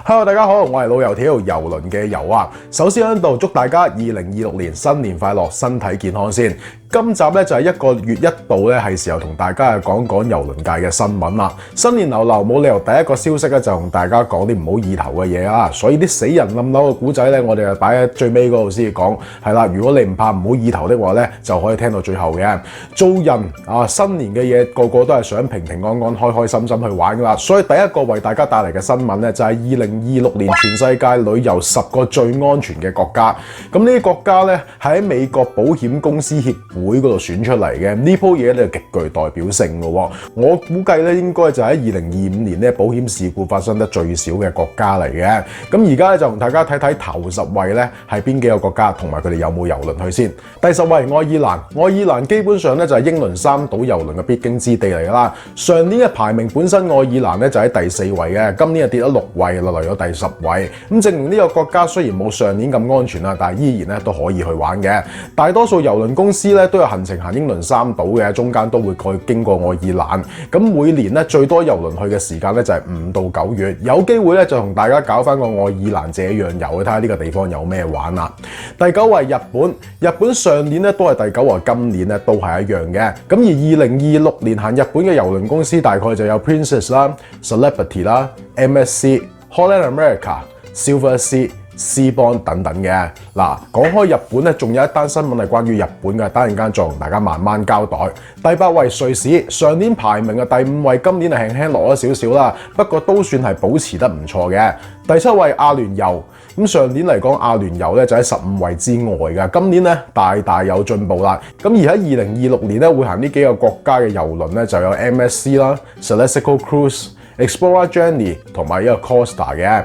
Hello， 大家好，我係老油條，郵輪嘅油啊。首先喺度祝大家2026年新年快樂，身體健康先。今集咧就係1個月一度咧，係時候同大家講講郵輪界嘅新聞啦。新年流流冇理由第一個消息咧就同大家講啲唔好意頭嘅嘢啦，所以啲死人冧樓嘅古仔咧，我哋就擺喺最尾嗰度先講。係啦，如果你唔怕唔好意頭的話咧，就可以聽到最後嘅。做人啊，新年嘅嘢個個都係想平平安安、開開心心去玩噶啦。所以第一個為大家帶嚟嘅新聞咧，就係2026年全世界旅遊10個最安全嘅國家。咁呢啲國家咧係喺美國保險公司協會嗰度選出嚟嘅，呢鋪嘢咧極具代表性嘅喎。我估計咧應該就喺2025年咧保險事故發生得最少嘅國家嚟嘅。咁而家咧就同大家睇睇頭10位咧係邊幾個國家，同埋佢哋有冇郵輪去先。第10位愛爾蘭，愛爾蘭基本上咧就係英倫三島郵輪嘅必經之地嚟啦。上年嘅排名本身愛爾蘭咧就喺第4位嘅，今年就跌咗6位，落嚟咗第10位。咁證明呢個國家雖然冇上年咁安全啦，但係依然咧都可以去玩嘅。大多數郵輪公司咧都有行程行英倫三島嘅，中間都會經過愛爾蘭。咁每年咧最多郵輪去嘅時間咧就係5到9月，有機會咧就同大家搞翻個愛爾蘭這樣遊，去睇下呢個地方有咩玩啦。第9位日本，日本上年咧都係第9位，今年咧都係一樣嘅。咁而2026年行日本嘅郵輪公司大概就有 Princess 啦、Celebrity 啦、MSC、Holland America、Silversea、Seabourn 等等嘅。嗱，講開日本咧，仲有一單新聞係關於日本嘅，等陣間再同大家慢慢交代。第8位瑞士，上年排名嘅第5位，今年係輕輕落咗少少啦，不過都算係保持得唔錯嘅。第7位阿聯酋，咁上年嚟講阿聯酋咧就喺15位之外嘅，今年咧大有進步啦。咁而喺2026年咧會行呢幾個國家嘅郵輪咧就有 MSC 啦、Celestial Cruise、Explorer Journey 同埋一個 Costa 嘅。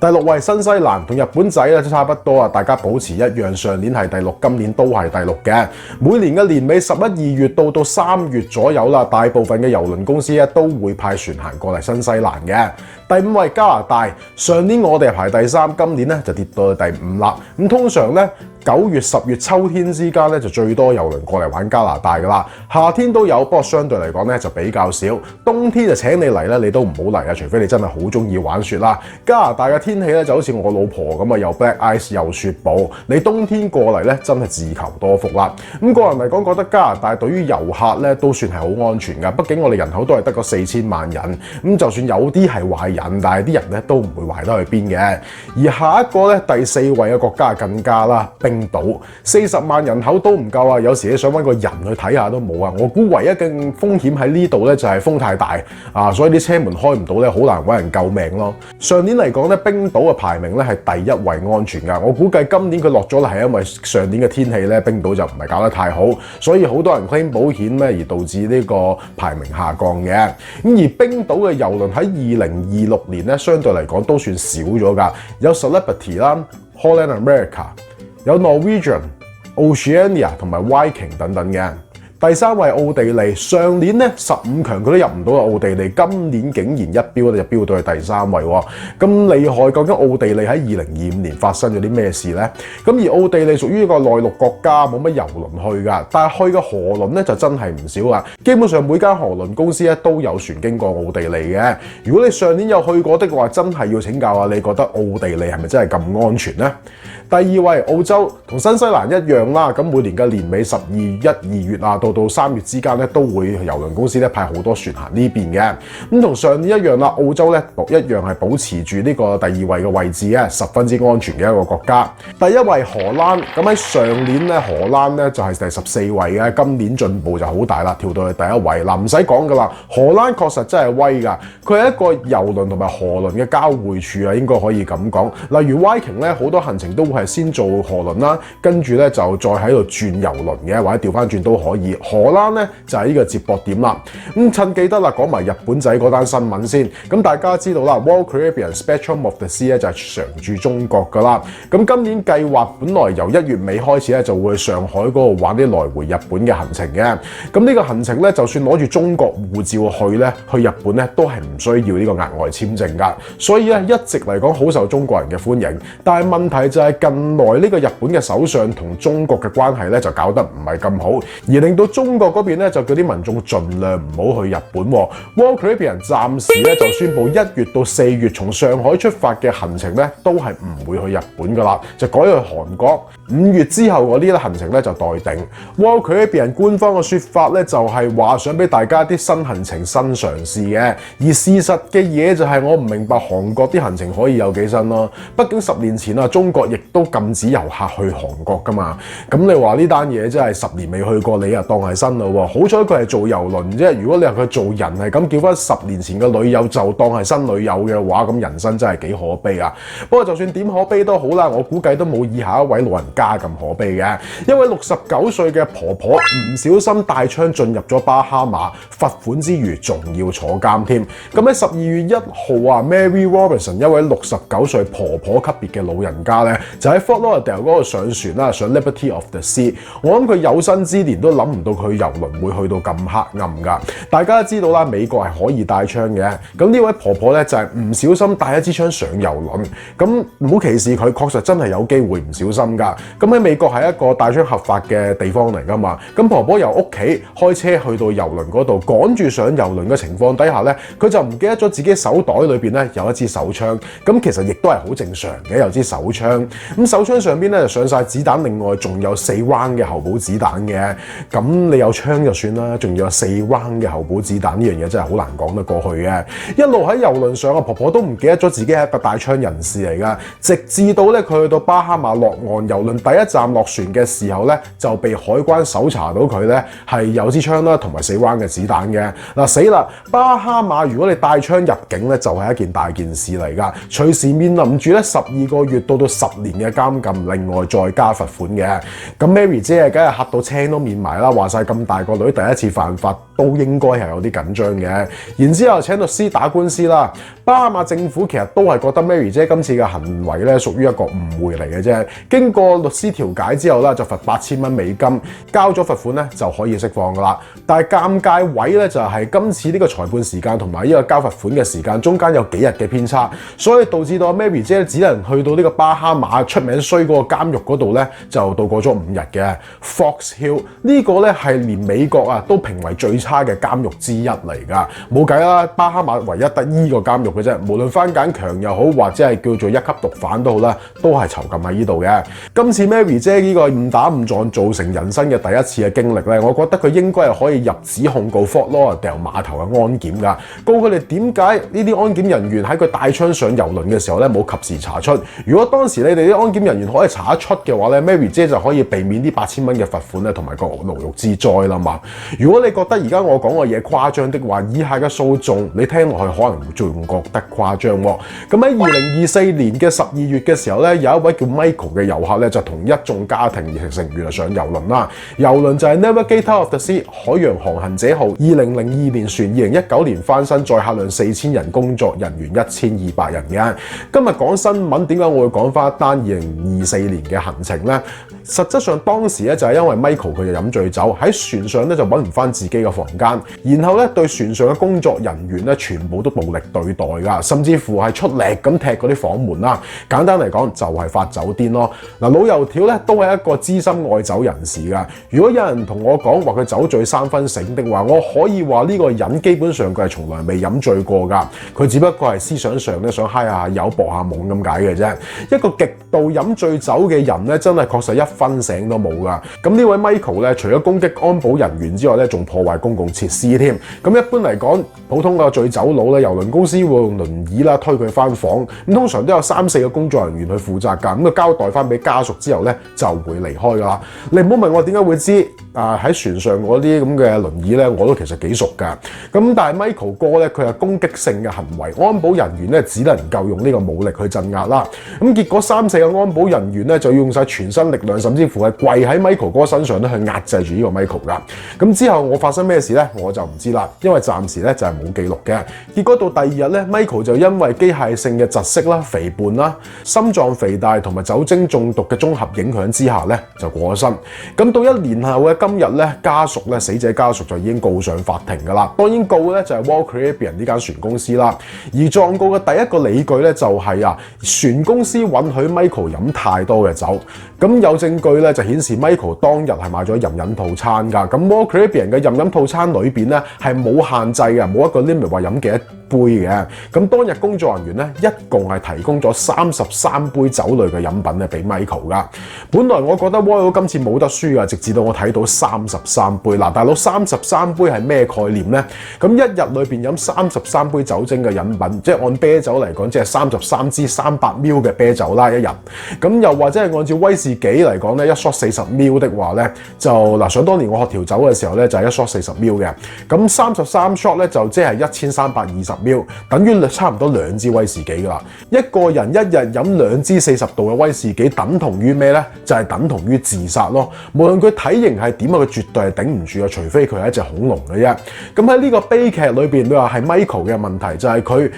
第6位新西蘭，同日本仔咧都差不多啊，大家保持一樣，上年係第6，今年都係第6嘅。每年嘅年尾11、2月到3月左右啦，大部分嘅郵輪公司咧都會派船行過嚟新西蘭嘅。第5位加拿大，上年我哋係排第3，今年咧就跌到第5啦。咁通常咧9月、10月秋天之間咧就最多郵輪過嚟玩加拿大噶啦，夏天都有，不過相對嚟講咧就比較少。冬天就請你嚟咧，你都唔好嚟啊，除非你真係好中意玩雪啦。加拿大嘅天氣咧就好似我老婆咁啊，又 black ice 又雪暴，你冬天過嚟咧真係自求多福啦。咁個人嚟講，覺得加拿大對於遊客咧都算係好安全噶，畢竟我哋人口都係得個4000萬人，咁就算有啲係壞人，但係啲人咧都唔會壞得去邊嘅。而下一個咧第4位嘅國家更加啦，冰島40萬人口都唔夠啊，有時你想揾個人去睇下都冇啊。我估唯一嘅風險喺呢度咧就係風太大啊，所以啲車門開唔到咧，好難揾人救命咯。上年嚟講咧，冰島嘅排名咧係第1位安全噶，我估計今年佢落咗嚟係因為上年嘅天氣咧，冰島就唔係搞得太好，所以好多人 claim 保險咧而導致呢個排名下降嘅。咁而冰島嘅郵輪喺2026年咧相對嚟講都算少咗噶，有 Celebrity 啦、Holland America。有 Norwegian、Oceania 同埋 Viking 等等嘅。第3位奧地利，上年咧15強佢都入唔到奧地利，今年竟然一飆就飆到去第3位喎，咁厲害！究竟奧地利喺2025年發生咗啲咩事呢？咁而奧地利屬於一個內陸國家，冇乜郵輪去㗎，但係去嘅河輪咧就真係唔少啊！基本上每間河輪公司咧都有船經過奧地利嘅。如果你上年有去過的話，真係要請教下你覺得奧地利係咪真係咁安全呢？第2位澳洲，同新西蘭一樣啦，咁每年嘅年尾11、2月啊到3月之間咧，都會郵輪公司咧派好多船行呢邊嘅。咁同上年一樣啦，澳洲咧一樣係保持住呢個第2位嘅位置嘅，十分之安全嘅一個國家。第1位荷蘭，咁喺上年咧荷蘭咧就係第14位嘅，今年進步就好大啦，跳到去第1位。嗱，唔使講噶啦，荷蘭確實真係威噶，佢係一個郵輪同埋河輪嘅交匯處啊，應該可以咁講。例如 Viking 咧，好多行程都會係先做河輪啦，跟住咧就再喺度轉郵輪嘅，或者調翻轉都可以。荷蘭咧就係呢個接駁點啦。咁趁記得啦，講埋日本仔嗰單新聞先。咁大家知道啦 ，Royal Caribbean Spectrum of the Sea 咧就係常駐中國噶啦。咁今年計劃本來由1月尾開始咧就會去上海嗰度玩啲來回日本嘅行程嘅。咁呢個行程咧，就算攞住中國護照去咧，去日本咧都係唔需要呢個額外簽證噶。所以咧一直嚟講好受中國人嘅歡迎。但係問題就係近來呢個日本嘅首相同中國嘅關係咧就搞得唔係咁好，而令到中國嗰邊咧就叫啲民眾盡量唔好去日本。World Caribbean 暫時咧就宣布1月到4月從上海出發嘅行程咧都係唔會去日本噶啦，就改去韓國。5月之後嗰啲行程咧就待定。World Caribbean 官方嘅說法咧就係話想俾大家啲新行程、新嘗試嘅，而事實嘅嘢就係我唔明白韓國啲行程可以有幾新咯。畢竟10年前啊，中國亦都禁止遊客去韓國噶嘛。咁你話呢單嘢真係10年未去過，你又當係新咯喎。好彩佢係做郵輪啫，如果你話佢做人係咁叫翻10年前嘅旅遊就當係新旅遊嘅話，咁人生真係幾可悲啊！不過就算點可悲都好啦，我估計都冇以下一位老人家咁可悲嘅。一位69歲嘅婆婆唔小心帶槍進入咗巴哈馬，罰款之餘仲要坐監添。咁喺12月1號啊 ，Mary Robinson 一位69歲婆婆級別嘅老人家咧，就喺 Fort Lauderdale 嗰度上船啦，上 Liberty of the Sea。我諗佢有生之年都諗唔到佢郵輪會去到咁黑暗㗎。大家都知道啦，美國係可以帶槍嘅。咁呢位婆婆咧就係唔小心帶一支槍上郵輪。咁唔好歧視佢，確實真係有機會唔小心㗎。咁喺美國係一個帶槍合法嘅地方嚟㗎嘛。咁婆婆由屋企開車去到郵輪嗰度，趕住上郵輪嘅情況底下咧，佢就唔記得咗自己手袋裏邊咧有一支手槍。咁其實亦都係好正常嘅，有支手槍。咁手槍上邊咧就上晒子彈，另外仲有4 round 嘅後補子彈嘅。咁你有槍就算啦，仲要有4 round 嘅後補子彈，呢樣嘢真係好難講得過去嘅。一路喺郵輪上，婆婆都唔記得咗自己係一個帶槍人士嚟㗎，直至到咧佢去到巴哈馬落岸，郵輪第一站落船嘅時候咧，就被海關搜查到佢咧係有支槍啦，同埋4 round 嘅子彈嘅。嗱死啦！巴哈馬如果你帶槍入境咧，就係一件大件事嚟㗎，隨時面臨住咧12個月到10年嘅監禁，另外再加罰款嘅。咁 Mary 姐啊，梗係嚇到青都面埋啦，話晒咁大個女第一次犯法，都應該係有啲緊張嘅。然之後請律師打官司啦。巴哈馬政府其實都係覺得 Mary 姐今次嘅行為咧屬於一個誤會嚟嘅啫。經過律師調解之後咧，就罰8000蚊美金，交咗罰款咧就可以釋放噶啦。但係尷尬位咧就係今次呢個裁判時間同埋呢個交罰款嘅時間中間有幾日嘅偏差，所以導致到 Mary 姐只能去到呢個巴哈馬出名衰嗰個監獄嗰度咧，就度過咗5日嘅 Fox Hill。呢個咧係連美國啊都評為最差嘅監獄之一嚟㗎。冇計啦，巴哈馬唯一得依個監獄嘅啫，無論番梘強又好，或者係叫做1級毒販都好啦，都係囚禁喺呢度嘅。今次 Mary 姐呢個誤打誤撞造成人生嘅第一次嘅經歷咧，我覺得佢應該係可以入紙控告 Fort Lauderdale 碼頭嘅安檢㗎，告佢哋點解呢啲安檢人員喺佢帶槍上郵輪嘅時候咧冇及時查出。如果當時你哋啲安檢人員可以查得出嘅話咧 ，Mary 姐就可以避免啲8000蚊嘅罰款咧，同埋個牢獄之災啦嘛。如果你覺得而家我講嘅嘢誇張的話，以下嘅訴訟你聽落去可能仲覺得誇張喎。咁喺2024年嘅12月嘅時候咧，有一位叫 Michael 嘅遊客咧就同一眾家庭成員上郵輪啦。郵輪就係 Navigator of the Sea 海洋航行者號，2002年船，2019年翻新，載客量4000人，工作人員1200人嘅。今日講新聞，點解我會講翻一單2024年嘅行程呢？實質上當時咧就係因為 Michael 佢就飲醉酒喺船上咧就揾唔翻自己嘅房間，然後咧對船上嘅工作人員咧全部都暴力對待㗎，甚至乎係出力咁踢嗰啲房門啦。簡單嚟講就係發酒癲咯。嗱，老油條咧都係一個資深愛酒人士㗎。如果有人同我講話佢酒醉3分醒的話，我可以話呢個人基本上佢係從來未飲醉過㗎。佢只不過係思想上咧想嗨下油搏下懵咁解嘅啫。一個極度飲醉酒嘅人咧，真係確實1分醒都冇㗎。咁呢位 Michael 咧，除咗攻擊安保人員之外咧，仲破壞公共設施添。咁一般嚟講，普通嘅醉酒佬咧，郵輪公司會用輪椅啦推佢翻房，咁通常都有3、4個工作人員去負責㗎。咁佢交代翻俾家屬之後咧，就會離開㗎啦。你唔好問我點解會知喺船上嗰啲咁嘅輪椅咧，我都其實幾熟㗎。咁但係 Michael 哥咧，佢係攻擊性嘅行為，安保人員咧只能夠用呢個武力去鎮壓啦。咁結果3、4個安保人員咧就用晒全身力量，甚至乎係跪喺 Michael 哥身上咧去壓制住呢個 Michael 㗎。咁之後我發生咩事咧，我就唔知啦，因為暫時咧就係冇記錄嘅。結果到第2日咧 ，Michael 就因為機械性嘅窒息啦、肥胖啦、心臟肥大同埋酒精中毒嘅綜合影響之下咧，就過咗身。咁到1年後嘅今日咧，家屬咧，死者家屬就已經告上法庭㗎啦。當然告嘅咧就係 World Caribbean 呢間船公司啦。而狀告嘅第一個理據咧就係船公司允許 Michael 飲太多嘅酒。咁有證根據咧就顯示 Michael 當日係買咗飲飲套餐㗎。咁 Royal Caribbean 嘅飲飲套餐裏邊咧係冇限制嘅，冇一個 limit 話飲幾多杯嘅。咁當日工作人員咧一共係提供咗33杯酒類嘅飲品咧俾 Michael 㗎。本來我覺得 Royal 今次冇得輸啊，直至到我睇到33杯。嗱，大佬33杯係咩概念咧？咁一日裏邊飲33杯酒精嘅飲品，即係按啤酒嚟講，即係33支300ml嘅啤酒啦一日。咁又或者係按照威士忌嚟講咧，一 shot 40ml的話咧，就嗱，想當年我學調酒嘅時候咧，就係一 shot 40ml嘅。咁33 shot 咧就即係1320ml，等於差唔多2支威士忌㗎啦。一個人一日飲2支40度嘅威士忌，等同於咩咧？就係等同於自殺咯。無論佢體型係點啊，佢絕對係頂唔住啊，除非佢係一隻恐龍嘅啫。咁喺呢個悲劇裏邊，你話係 Michael 嘅問題，就係佢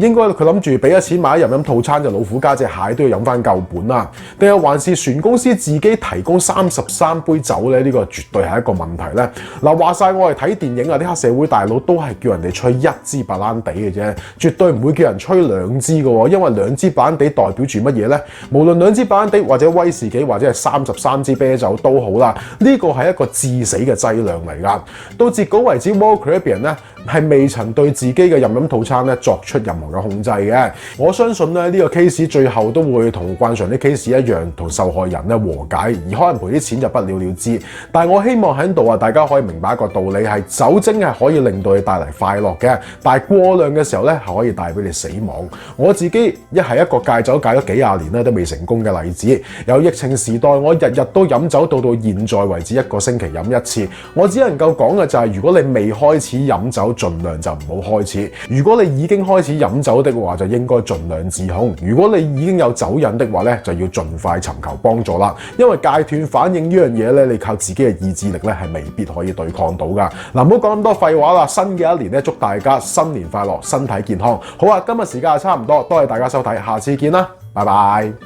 應該佢諗住俾咗錢買飲飲套餐，就老虎加隻蟹都要飲翻夠本啦。定係還是船公司自己提供33杯酒咧？呢個絕對係一個問題咧。嗱，話晒我哋睇電影啊，啲黑社會大佬都係叫人哋吹1支白蘭地嘅啫，絕對唔會叫人吹2支嘅喎，因為2支白蘭地代表住乜嘢咧？無論2支白蘭地或者威士忌或者係33支啤酒都好啦，呢個係一個致死嘅劑量嚟㗎。到截稿為止 Royal Caribbean 咧係未曾對自己嘅飲飲套餐咧作出任何嘅控制嘅。我相信咧呢個 case 最後都會同慣常啲 case 一樣，同受害人咧和解，而可能賠啲錢就不了了之。但係我希望喺度啊，大家可以明白一個道理，係酒精係可以令到你帶嚟快樂嘅，但係過量嘅時候咧係可以帶俾你死亡。我自己係一個戒酒戒咗幾廿年咧都未成功嘅例子。由疫情時代我日日都飲酒，到現在為止1個星期飲一次。我只能夠講嘅就係，如果你未開始飲酒，盡量就唔好開始；如果你已經開始飲酒的話，就應該盡量自控；如果你已經有酒癮的話咧，就要盡快尋求幫助啦。因為戒斷反應呢樣嘢咧，你靠自己嘅意志力咧係未必可以對抗到噶。嗱，唔好講咁多廢話啦！新嘅一年咧，祝大家新年快樂，身體健康。好啊，今日時間就差唔多，多謝大家收睇，下次見啦，拜拜。